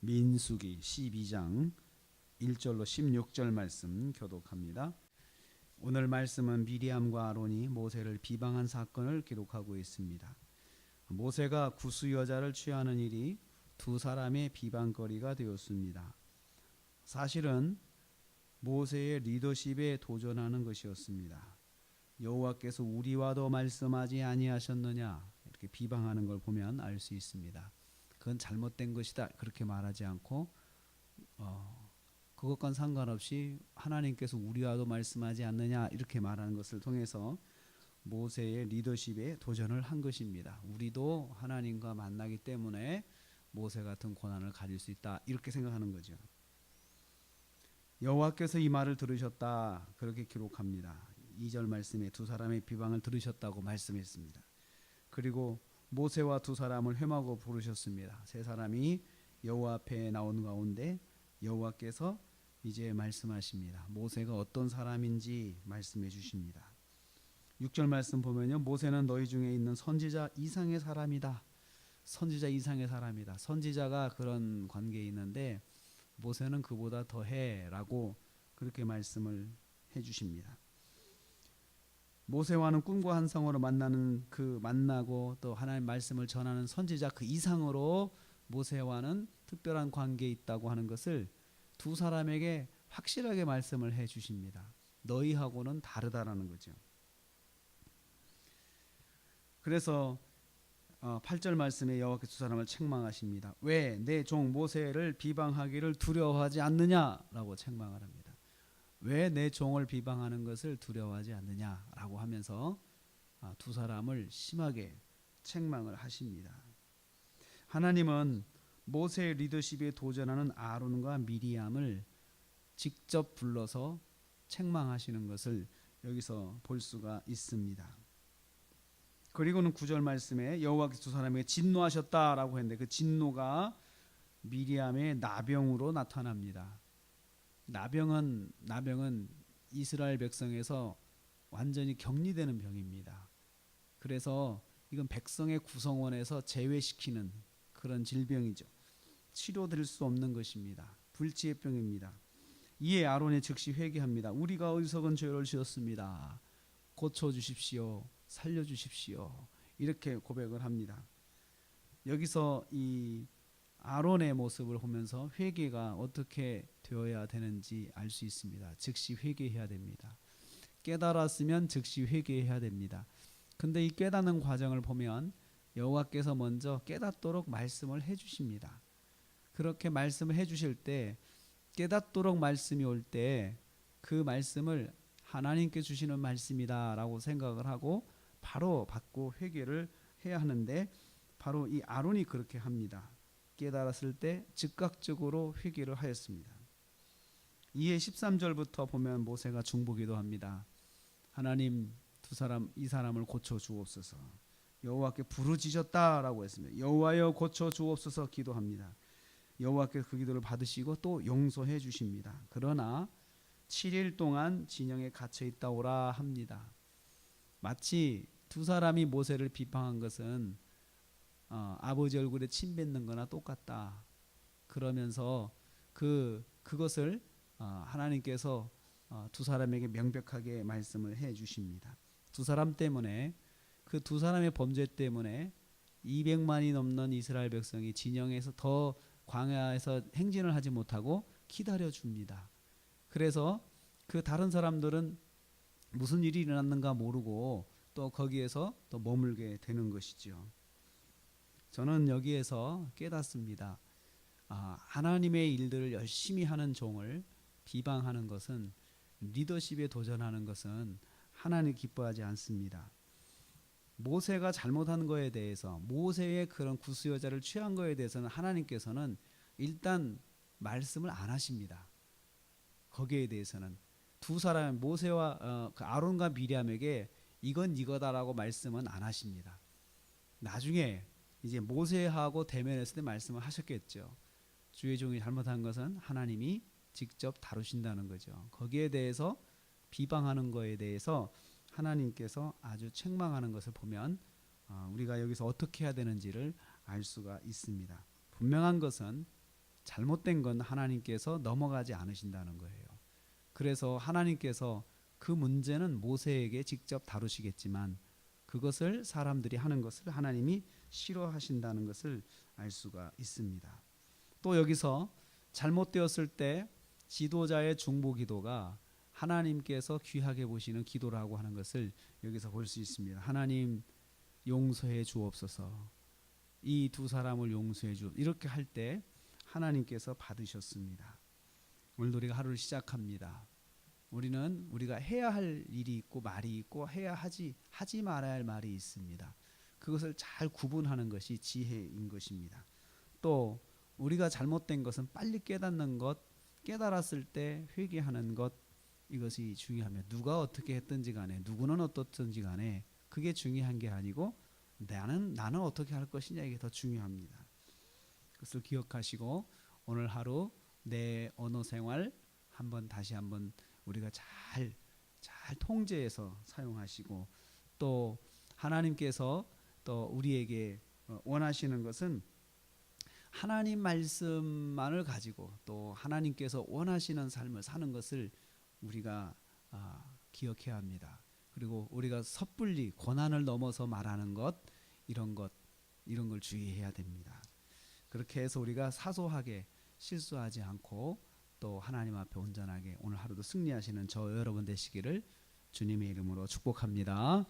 민수기 12장 1절로 16절 말씀 교독합니다. 오늘 말씀은 미리암과 아론이 모세를 비방한 사건을 기록하고 있습니다. 모세가 구스 여자를 취하는 일이 두 사람의 비방거리가 되었습니다. 사실은 모세의 리더십에 도전하는 것이었습니다. 여호와께서 우리와도 말씀하지 아니하셨느냐 이렇게 비방하는 걸 보면 알 수 있습니다. 그건 잘못된 것이다 그렇게 말하지 않고 그것과 상관없이 하나님께서 우리와도 말씀하지 않느냐 이렇게 말하는 것을 통해서 모세의 리더십에 도전을 한 것입니다. 우리도 하나님과 만나기 때문에 모세 같은 고난을 가질 수 있다 이렇게 생각하는 거죠. 여호와께서 이 말을 들으셨다 그렇게 기록합니다. 2절 말씀에 두 사람의 비방을 들으셨다고 말씀했습니다. 그리고 모세와 두 사람을 회마고 부르셨습니다. 세 사람이 여호와 앞에 나온 가운데 여호와께서 이제 말씀하십니다. 모세가 어떤 사람인지 말씀해 주십니다. 6절 말씀 보면요, 모세는 너희 중에 있는 선지자 이상의 사람이다. 선지자 이상의 사람이다. 선지자가 그런 관계에 있는데 모세는 그보다 더해라고 그렇게 말씀을 해 주십니다. 모세와는 꿈과 환상으로 만나고 또 하나님의 말씀을 전하는 선지자 그 이상으로 모세와는 특별한 관계에 있다고 하는 것을 두 사람에게 확실하게 말씀을 해 주십니다. 너희하고는 다르다라는 거죠. 그래서 8절 말씀에 여호와께서 두 사람을 책망하십니다. 왜 내 종 모세를 비방하기를 두려워하지 않느냐라고 책망을 합니다. 왜 내 종을 비방하는 것을 두려워하지 않느냐라고 하면서 두 사람을 심하게 책망을 하십니다. 하나님은 모세의 리더십에 도전하는 아론과 미리암을 직접 불러서 책망하시는 것을 여기서 볼 수가 있습니다. 그리고는 9절 말씀에 여호와께서 두 사람에게 진노하셨다라고 했는데 그 진노가 미리암의 나병으로 나타납니다. 나병은 이스라엘 백성에서 완전히 격리되는 병입니다. 그래서 이건 백성의 구성원에서 제외시키는 그런 질병이죠. 치료될 수 없는 것입니다. 불치의 병입니다. 이에 아론이 즉시 회개합니다. 우리가 어리석은 죄를 지었습니다. 고쳐주십시오. 살려주십시오. 이렇게 고백을 합니다. 여기서 이 아론의 모습을 보면서 회개가 어떻게 되어야 되는지 알 수 있습니다. 즉시 회개해야 됩니다. 깨달았으면 즉시 회개해야 됩니다. 근데 이 깨닫는 과정을 보면 여호와께서 먼저 깨닫도록 말씀을 해주십니다. 그렇게 말씀을 해주실 때 깨닫도록 말씀이 올 때 그 말씀을 하나님께 주시는 말씀이다 라고 생각을 하고 바로 받고 회개를 해야 하는데 바로 이 아론이 그렇게 합니다. 깨달았을 때 즉각적으로 회개를 하였습니다. 이에 13절부터 보면 모세가 중보기도 합니다. 하나님 이 사람을 고쳐 주옵소서. 여호와께 부르짖었다라고 했습니다. 여호와여 고쳐 주옵소서 기도합니다. 여호와께서 그 기도를 받으시고 또 용서해 주십니다. 그러나 7일 동안 진영에 갇혀 있다 오라 합니다. 마치 두 사람이 모세를 비방한 것은 아버지 얼굴에 침 뱉는 거나 똑같다. 그러면서 그것을 하나님께서 두 사람에게 명백하게 말씀을 해 주십니다. 두 사람 때문에 그 두 사람의 범죄 때문에 200만이 넘는 이스라엘 백성이 진영에서 더 광야에서 행진을 하지 못하고 기다려 줍니다. 그래서 그 다른 사람들은 무슨 일이 일어났는가 모르고 또 거기에서 또 머물게 되는 것이죠. 저는 여기에서 깨닫습니다. 하나님의 일들을 열심히 하는 종을 비방하는 것은, 리더십에 도전하는 것은 하나님 기뻐하지 않습니다. 모세가 잘못한 거에 대해서, 모세의 그런 구스 여자를 취한 거에 대해서는 하나님께서는 일단 말씀을 안 하십니다. 거기에 대해서는 두 사람 모세와 아론과 미리암에게 이건 이거다라고 말씀은 안 하십니다. 나중에 이제 모세하고 대면했을 때 말씀을 하셨겠죠. 주의 종이 잘못한 것은 하나님이 직접 다루신다는 거죠. 거기에 대해서 비방하는 거에 대해서 하나님께서 아주 책망하는 것을 보면 우리가 여기서 어떻게 해야 되는지를 알 수가 있습니다. 분명한 것은 잘못된 건 하나님께서 넘어가지 않으신다는 거예요. 그래서 하나님께서 그 문제는 모세에게 직접 다루시겠지만 그것을 사람들이 하는 것을 하나님이 싫어하신다는 것을 알 수가 있습니다. 또 여기서 잘못되었을 때 지도자의 중보 기도가 하나님께서 귀하게 보시는 기도라고 하는 것을 여기서 볼 수 있습니다. 하나님 용서해 주옵소서. 이 두 사람을 용서해 주. 이렇게 할 때 하나님께서 받으셨습니다. 오늘도 우리가 하루를 시작합니다. 우리는 우리가 해야 할 일이 있고 말이 있고 해야 하지 말아야 할 말이 있습니다. 그것을 잘 구분하는 것이 지혜인 것입니다. 또 우리가 잘못된 것은 빨리 깨닫는 것, 깨달았을 때 회개하는 것, 이것이 중요합니다. 누가 어떻게 했든지 간에, 누구는 어떻든지 간에 그게 중요한 게 아니고 나는 어떻게 할 것이냐, 이게 더 중요합니다. 그것을 기억하시고 오늘 하루 내 언어 생활 다시 한번 우리가 잘 통제해서 사용하시고, 또 하나님께서 또 우리에게 원하시는 것은 하나님 말씀만을 가지고 또 하나님께서 원하시는 삶을 사는 것을 우리가 기억해야 합니다. 그리고 우리가 섣불리 고난을 넘어서 말하는 것, 이런 걸 주의해야 됩니다. 그렇게 해서 우리가 사소하게 실수하지 않고 또 하나님 앞에 온전하게 오늘 하루도 승리하시는 저 여러분 되시기를 주님의 이름으로 축복합니다.